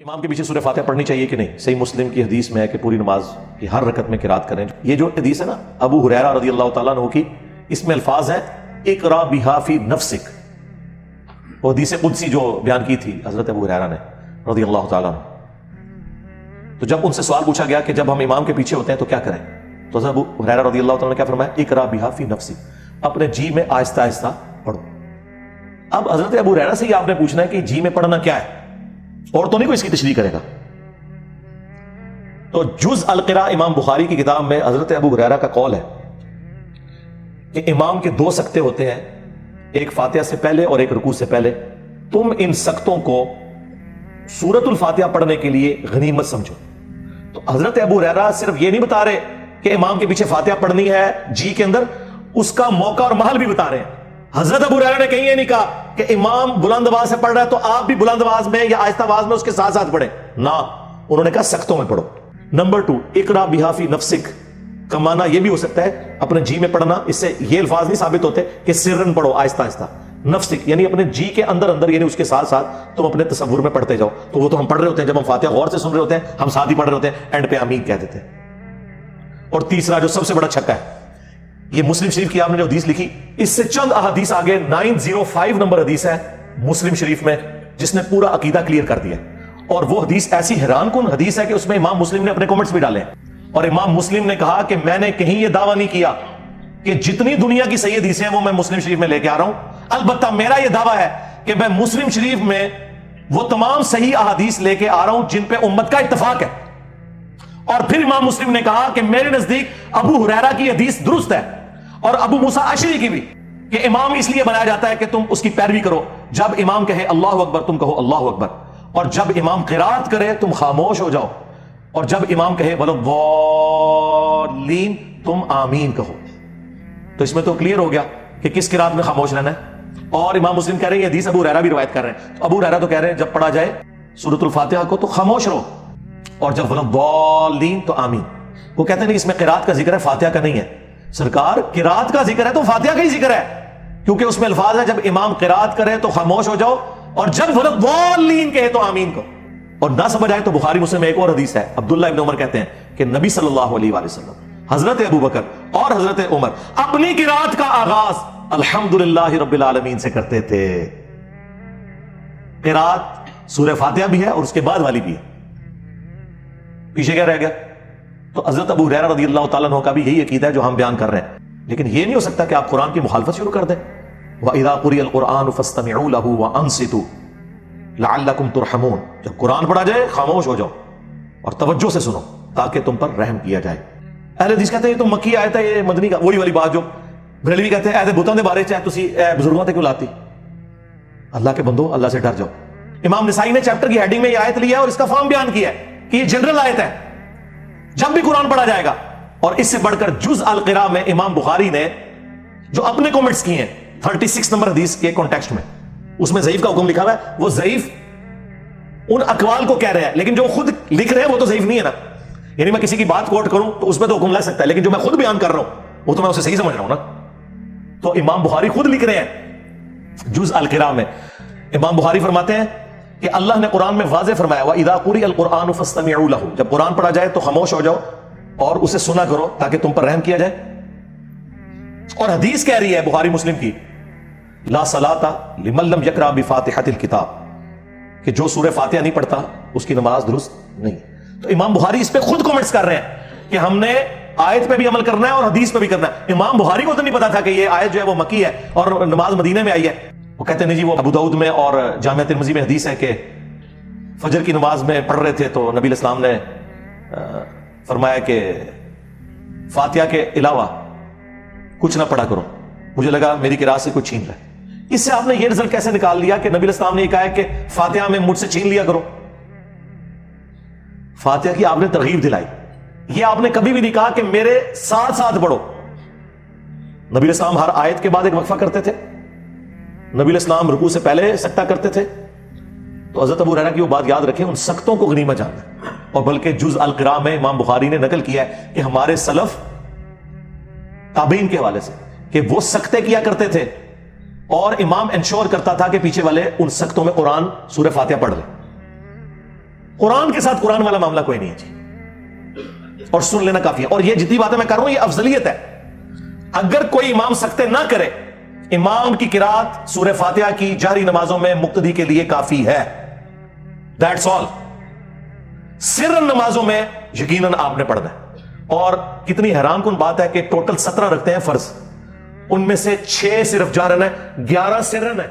امام کے پیچھے سورہ فاتحہ پڑھنی چاہیے کہ نہیں؟ صحیح مسلم کی حدیث میں ہے کہ پوری نماز کی ہر رکعت میں قرات کریں. یہ جو حدیث ہے نا ابو ہریرہ رضی اللہ تعالیٰ عنہ کی، اس میں الفاظ ہیں اقرا بہا فی نفسک. وہ حدیث قدسی جو بیان کی تھی حضرت ابو ہریرہ نے رضی اللہ تعالیٰ عنہ. تو جب ان سے سوال پوچھا گیا کہ جب ہم امام کے پیچھے ہوتے ہیں تو کیا کریں، تو حضرت ابو ہریرہ رضی اللہ تعالیٰ نے کیا فرمایا؟ اقرا بہا فی نفسک، اپنے جی میں آہستہ آہستہ پڑھو. اب حضرت ابو ہریرہ سے ہی آپ نے پوچھنا ہے کہ جی میں پڑھنا کیا ہے، اور تو نہیں کوئی اس کی تشریح کرے گا. تو جز القراء امام بخاری کی کتاب میں حضرت ابو ہریرہ کا قول ہے کہ امام کے دو سکتے ہوتے ہیں، ایک فاتحہ سے پہلے اور ایک رکوع سے پہلے. تم ان سکتوں کو سورۃ الفاتحہ پڑھنے کے لیے غنیمت سمجھو. تو حضرت ابو ہریرہ صرف یہ نہیں بتا رہے کہ امام کے پیچھے فاتحہ پڑھنی ہے جی کے اندر، اس کا موقع اور محل بھی بتا رہے ہیں. حضرت ابو ہریرہ نے کہیں یہ نہیں کہا کہ امام بلند آواز سے پڑھ رہا ہے تو آپ بھی بلند آواز میں یا آہستہ آواز میں اس کے ساتھ ساتھ پڑھیں. نہ، انہوں نے کہا سختوں میں پڑھو. نمبر 2، اقرا بہا فی نفسک کا معنی یہ بھی ہو سکتا ہے اپنے جی میں پڑھنا. اس سے یہ الفاظ نہیں ثابت ہوتے کہ سرن پڑھو، آہستہ آہستہ. نفسک یعنی اپنے جی کے اندر اندر، یعنی اس کے ساتھ ساتھ تم اپنے تصور میں پڑھتے جاؤ. تو وہ تو ہم پڑھ رہے ہوتے ہیں، جب ہم فاتحہ غور سے سن رہے ہوتے ہیں ہم ساتھ ہی پڑھ رہے ہوتے ہیں، اینڈ پہ آمین کہہ دیتے ہیں. اور تیسرا جو سب سے بڑا چھکا ہے، یہ مسلم شریف کی آپ نے جو حدیث لکھی، اس سے چند احادیث آگے 905 نمبر حدیث ہے مسلم شریف میں جس نے پورا عقیدہ کلیئر کر دیا. اور وہ حدیث ایسی حیران کن حدیث ہے کہ اس میں امام مسلم نے اپنے کمنٹس بھی ڈالے ہیں. اور امام مسلم نے کہا کہ میں نے کہیں یہ دعویٰ نہیں کیا کہ جتنی دنیا کی صحیح حدیثیں ہیں وہ میں مسلم شریف میں لے کے آ رہا ہوں. البتہ میرا یہ دعویٰ ہے کہ میں مسلم شریف میں وہ تمام صحیح احادیث لے کے آ رہا ہوں جن پہ امت کا اتفاق ہے. اور پھر امام مسلم نے کہا کہ میرے نزدیک ابو ہریرہ کی حدیث درست ہے اور ابو موسیٰ اشعری کی بھی، کہ امام اس لیے بنایا جاتا ہے کہ تم اس کی پیروی کرو. جب امام کہے اللہ اکبر تم کہو اللہ اکبر، اور جب امام قرات کرے تم خاموش ہو جاؤ، اور جب امام کہے وَلَضَّالِّينَ تم آمین کہو. تو اس میں تو کلیئر ہو گیا کہ کس قرات میں خاموش رہنا ہے. اور امام مسلم کہہ رہے ہیں یہ حدیث ابو ہریرہ بھی روایت کر رہے ہیں. تو ابو ہریرہ تو کہہ رہے ہیں جب پڑھا جائے سورۃ الفاتحہ کو تو خاموش رہو، اور جب وَلَضَّالِّينَ تو آمین. وہ کہتے ہیں نہیں اس میں قرات کا ذکر ہے، فاتحہ کا نہیں ہے. سرکار قرات کا ذکر ہے تو فاتحہ کا ہی ذکر ہے، کیونکہ اس میں الفاظ ہے جب امام قرات کرے تو خاموش ہو جاؤ، اور جب وَلَضَّالِّينَ کہے تو آمین کو. اور نہ سمجھ آئے تو بخاری مسلم میں ایک اور حدیث ہے، عبداللہ ابن عمر کہتے ہیں کہ نبی صلی اللہ علیہ وآلہ وسلم، حضرت ابو بکر اور حضرت عمر اپنی قرات کا آغاز الحمدللہ رب العالمین سے کرتے تھے. قرات سورہ فاتحہ بھی ہے اور اس کے بعد والی بھی ہے. پیچھے کیا رہ گیا؟ تو حضرت ابو ہریرہ رضی اللہ تعالیٰ عنہ کا بھی یہی عقیدہ ہے جو ہم بیان کر رہے ہیں. لیکن یہ نہیں ہو سکتا کہ آپ قرآن کی مخالفت شروع کر دیں. وَإِذَا قُرِئَ الْقُرْآنُ فَاسْتَمِعُوا لَهُ وَأَنصِتُوا لَعَلَّكُمْ تُرْحَمُونَ. جب قرآن پڑھا جائے خاموش ہو جاؤ اور توجہ سے سنو تاکہ تم پر رحم کیا جائے. اہل حدیث کہتے ہیں یہ تو مکی آیت ہے، یہ مدنی کا، وہی والی بات جو بریلوی کہتے ہیں ایسے بتوں کے بارے چاہے تسی بزرگوں تے کیوں لاتی. اللہ کے بندو اللہ سے ڈر جاؤ. امام نسائی نے چیپٹر کی ہیڈنگ میں یہ آیت لیا ہے اور اس کا فارم بیان کیا ہے کہ یہ جنرل آیت ہے جب بھی قرآن پڑھا جائے گا. اور اس سے بڑھ کر جز القراء میں امام بخاری نے جو اپنے کومنٹس کیے ہیں 36 نمبر حدیث کے کانٹیکسٹ میں، اس میں ضعیف کا حکم لکھا ہوا ہے. وہ ضعیف ان اقوال کو کہہ رہے ہیں، لیکن جو خود لکھ رہے ہیں وہ تو ضعیف نہیں ہے نا. یعنی میں کسی کی بات کوٹ کروں تو اس میں تو حکم لگ سکتا ہے، لیکن جو میں خود بیان کر رہا ہوں وہ تو میں اسے صحیح سمجھ رہا ہوں نا. تو امام بخاری خود لکھ رہے ہیں جز القراء میں. امام بخاری فرماتے ہیں کہ اللہ نے قرآن میں واضح فرمایا وَإِذَا قُرِئَ الْقُرْآنُ فَاسْتَمِعُوا لَهُ. جب قرآن پڑھا جائے تو خاموش ہو جاؤ اور اسے سنا کرو تاکہ تم پر رحم کیا جائے. اور حدیث کہہ رہی ہے بخاری مسلم کی لا صلاۃ لمن لم یقرأ بفاتحۃ الکتاب، کہ جو سورہ فاتحہ نہیں پڑھتا اس کی نماز درست نہیں. تو امام بخاری اس پہ خود کومنٹس کر رہے ہیں کہ ہم نے آیت پہ بھی عمل کرنا ہے اور حدیث پہ بھی کرنا ہے. امام بخاری کو تو نہیں پتا تھا کہ یہ آیت جو ہے وہ مکی ہے اور نماز مدینہ میں آئی ہے. وہ کہتے ہیں نہیں جی وہ ابو داؤد میں اور جامع ترمذی میں حدیث ہے کہ فجر کی نماز میں پڑھ رہے تھے تو نبی علیہ السلام نے فرمایا کہ فاتحہ کے علاوہ کچھ نہ پڑھا کرو. مجھے لگا میری قرات سے کچھ چھین رہا ہے. اس سے آپ نے یہ رزلٹ کیسے نکال لیا کہ نبی علیہ السلام نے یہ کہا ہے کہ فاتحہ میں مجھ سے چھین لیا کرو؟ فاتحہ کی آپ نے ترغیب دلائی. یہ آپ نے کبھی بھی نہیں کہا کہ میرے ساتھ ساتھ پڑھو. نبی علیہ السلام ہر آیت کے بعد ایک وقفہ کرتے تھے. نبی علیہ السلام رکوع سے پہلے سکتہ کرتے تھے. تو حضرت ابو ہریرہ کی وہ بات یاد رکھیں، ان سکتوں کو غنیمت جاننا. اور بلکہ جز القراء میں امام بخاری نے نقل کیا ہے کہ ہمارے سلف تابعین کے حوالے سے کہ وہ سکتے کیا کرتے تھے اور امام انشور کرتا تھا کہ پیچھے والے ان سکتوں میں قرآن سورہ فاتحہ پڑھ لیں. قرآن کے ساتھ قرآن والا معاملہ کوئی نہیں ہے جی، اور سن لینا کافی ہے. اور یہ جتنی باتیں میں کر رہا ہوں یہ افضلیت ہے. اگر کوئی امام سکتے نہ کرے، امام کی قرات سورہ فاتحہ کی جہری نمازوں میں مقتدی کے لیے کافی ہے. That's all. سرن نمازوں میں یقیناً آپ نے پڑھنا ہے. اور کتنی حیران کن بات ہے کہ ٹوٹل 17 رکھتے ہیں فرض، ان میں سے 6 صرف جہرن ہے، 11 سرن ہے.